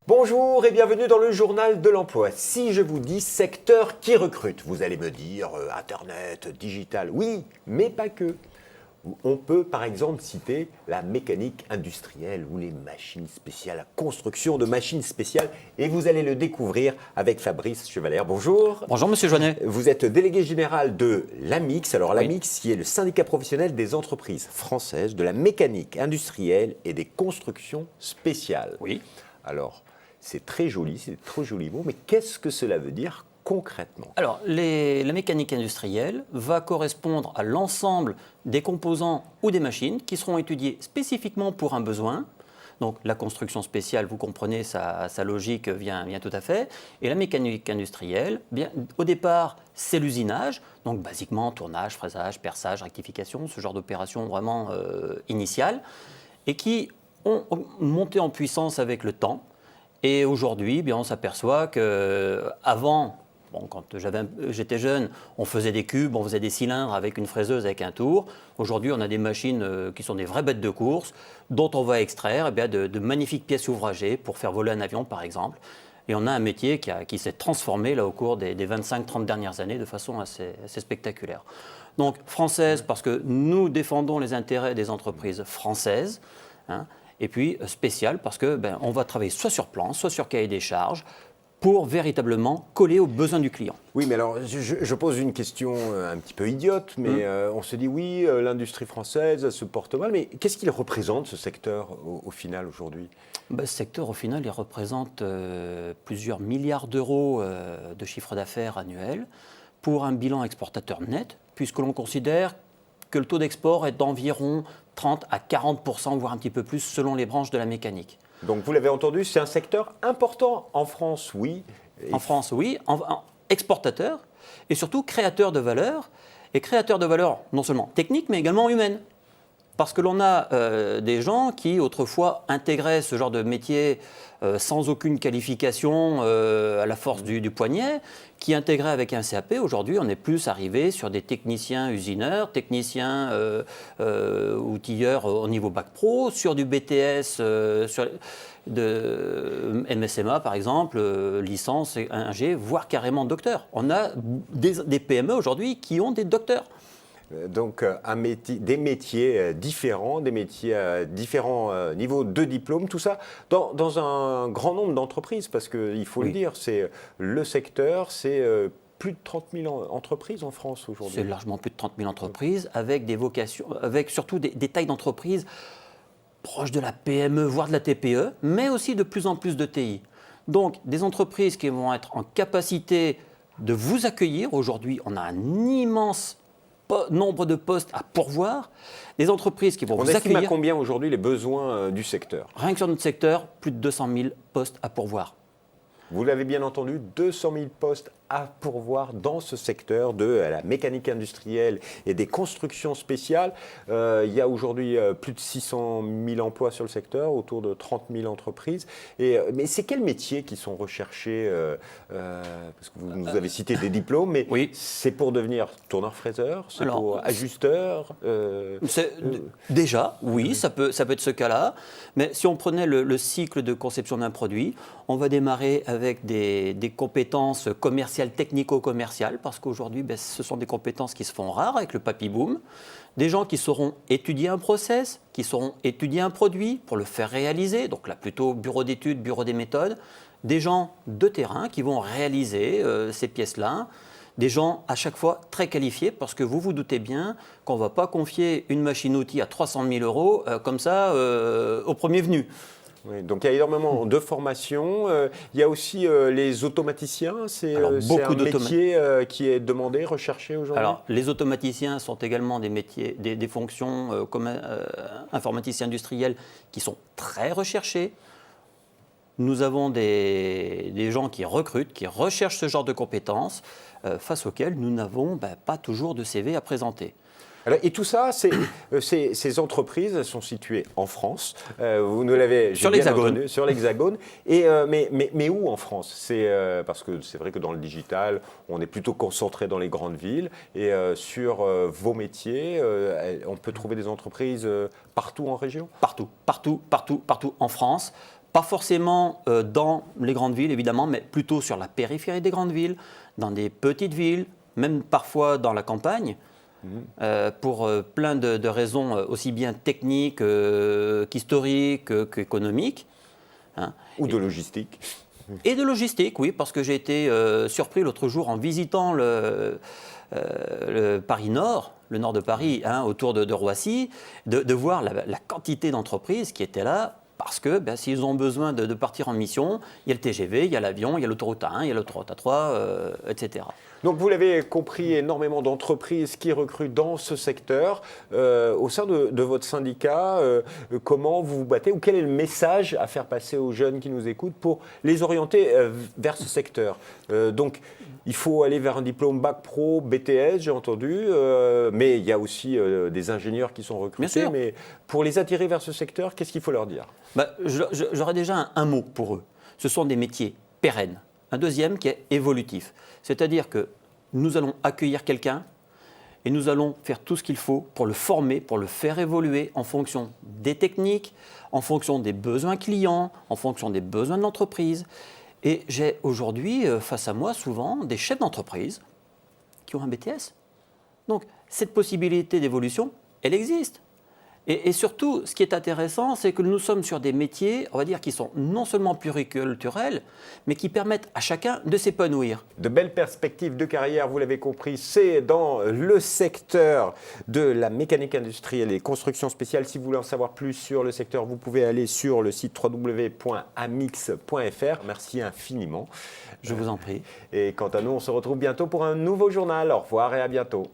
Bonjour et bienvenue dans le journal de l'emploi. Si je vous dis secteur qui recrute, vous allez me dire Internet, digital, oui, mais pas que. On peut par exemple citer la mécanique industrielle ou les machines spéciales, la construction de machines spéciales. Et vous allez le découvrir avec Fabrice Chevalère. Bonjour. Bonjour Monsieur Joannet. Vous êtes délégué général de l'AMIX. Alors Oui. l'AMIX, qui est le syndicat professionnel des entreprises françaises de la mécanique industrielle et des constructions spéciales. Oui. Alors, c'est très joli, c'est trop joli mot, mais qu'est-ce que cela veut dire concrètement ? Alors, la mécanique industrielle va correspondre à l'ensemble des composants ou des machines qui seront étudiés spécifiquement pour un besoin. Donc, la construction spéciale, vous comprenez, sa logique vient tout à fait. Et la mécanique industrielle, bien, au départ, c'est l'usinage. Donc, basiquement, tournage, fraisage, perçage, rectification, ce genre d'opérations vraiment initiales, et qui ont monté en puissance avec le temps. Et aujourd'hui, bien, on s'aperçoit qu'avant, quand j'étais jeune, on faisait des cubes, on faisait des cylindres avec une fraiseuse, avec un tour. Aujourd'hui, on a des machines qui sont des vraies bêtes de course, dont on va extraire de magnifiques pièces ouvragées pour faire voler un avion, par exemple. Et on a un métier qui s'est transformé là, au cours des 25-30 dernières années de façon assez spectaculaire. Donc, française, parce que nous défendons les intérêts des entreprises françaises, hein. Et puis spécial parce que on va travailler soit sur plan, soit sur cahier des charges pour véritablement coller aux besoins du client. Oui, mais alors je pose une question un petit peu idiote, mais on se dit oui, l'industrie française elle se porte mal, mais qu'est-ce qu'il représente ce secteur au final aujourd'hui ? Ce secteur au final il représente plusieurs milliards d'euros de chiffre d'affaires annuel pour un bilan exportateur net, puisque l'on considère que le taux d'export est d'environ 30 à 40%, voire un petit peu plus, selon les branches de la mécanique. Donc vous l'avez entendu, c'est un secteur important en France, oui. En France, oui, exportateur et surtout créateur de valeur. Et créateur de valeur non seulement technique, mais également humaine. Parce que l'on a des gens qui, autrefois, intégraient ce genre de métier sans aucune qualification à la force du poignet, qui intégraient avec un CAP. Aujourd'hui, on est plus arrivé sur des techniciens usineurs, techniciens outilleurs au niveau bac pro, sur du BTS, sur de MSMA, par exemple, licence, 1G, voire carrément docteur. On a des PME aujourd'hui qui ont des docteurs. Donc des métiers différents, des métiers à différents niveaux de diplôme, tout ça dans un grand nombre d'entreprises, parce qu'il faut le dire, c'est le secteur, c'est plus de 30 000 entreprises en France aujourd'hui. C'est largement plus de 30 000 entreprises, avec des vocations, avec surtout des tailles d'entreprises proches de la PME, voire de la TPE, mais aussi de plus en plus de TI. Donc des entreprises qui vont être en capacité de vous accueillir. Aujourd'hui, on a un immense nombre de postes à pourvoir, des entreprises qui vont vous accueillir. On estime à combien aujourd'hui les besoins du secteur ? Rien que sur notre secteur, plus de 200 000 postes à pourvoir. Vous l'avez bien entendu, 200 000 postes à pourvoir dans ce secteur de la mécanique industrielle et des constructions spéciales. Il y a aujourd'hui plus de 600 000 emplois sur le secteur, autour de 30 000 entreprises. Mais c'est quels métiers qui sont recherchés parce que vous nous avez cité des diplômes, mais oui. C'est pour devenir tourneur-fraiseur, c'est pour ajusteur Déjà, oui, ça peut être ce cas-là. Mais si on prenait le cycle de conception d'un produit, on va démarrer avec des compétences commerciales, technico-commerciales, parce qu'aujourd'hui, ce sont des compétences qui se font rares avec le papy-boom. Des gens qui sauront étudier un process, qui sauront étudier un produit pour le faire réaliser, donc là plutôt bureau d'études, bureau des méthodes. Des gens de terrain qui vont réaliser ces pièces-là. Des gens à chaque fois très qualifiés, parce que vous vous doutez bien qu'on ne va pas confier une machine-outil à 300 000 euros comme ça au premier venu. Oui, donc il y a énormément de formations. Il y a aussi les automaticiens. C'est un métier qui est demandé, recherché aujourd'hui. Alors, les automaticiens sont également des métiers, des fonctions comme informaticiens industriels qui sont très recherchés. Nous avons des gens qui recrutent, qui recherchent ce genre de compétences, face auxquelles nous n'avons pas toujours de CV à présenter. Alors, et tout ça, ces entreprises elles sont situées en France. Vous nous l'avez Sur l'Hexagone. Sur l'Hexagone. Mais où en France? Parce que c'est vrai que dans le digital, on est plutôt concentré dans les grandes villes. Et sur vos métiers, on peut trouver des entreprises partout en région? Partout en France. Pas forcément dans les grandes villes, évidemment, mais plutôt sur la périphérie des grandes villes, dans des petites villes, même parfois dans la campagne. Pour plein de raisons aussi bien techniques qu'historiques qu'économiques. Hein. Ou de logistique. Et de logistique, oui, parce que j'ai été surpris l'autre jour en visitant le Paris Nord, le nord de Paris, hein, autour de Roissy, de voir la quantité d'entreprises qui étaient là. Parce que s'ils ont besoin de partir en mission, il y a le TGV, il y a l'avion, il y a l'autoroute A1, il y a l'autoroute A3, etc. Donc vous l'avez compris, énormément d'entreprises qui recrutent dans ce secteur. Au sein de votre syndicat, comment vous vous battez ou quel est le message à faire passer aux jeunes qui nous écoutent pour les orienter vers ce secteur? Donc il faut aller vers un diplôme Bac Pro, BTS, j'ai entendu, mais il y a aussi des ingénieurs qui sont recrutés. Mais pour les attirer vers ce secteur, qu'est-ce qu'il faut leur dire? J'aurais déjà un mot pour eux. Ce sont des métiers pérennes. Un deuxième qui est évolutif. C'est-à-dire que nous allons accueillir quelqu'un et nous allons faire tout ce qu'il faut pour le former, pour le faire évoluer en fonction des techniques, en fonction des besoins clients, en fonction des besoins de l'entreprise. Et j'ai aujourd'hui face à moi souvent des chefs d'entreprise qui ont un BTS. Donc cette possibilité d'évolution, elle existe. Et surtout, ce qui est intéressant, c'est que nous sommes sur des métiers, on va dire, qui sont non seulement pluriculturels, mais qui permettent à chacun de s'épanouir. De belles perspectives de carrière, vous l'avez compris, c'est dans le secteur de la mécanique industrielle et construction spéciale. Si vous voulez en savoir plus sur le secteur, vous pouvez aller sur le site www.amix.fr. Merci infiniment. Je vous en prie. Et quant à nous, on se retrouve bientôt pour un nouveau journal. Au revoir et à bientôt.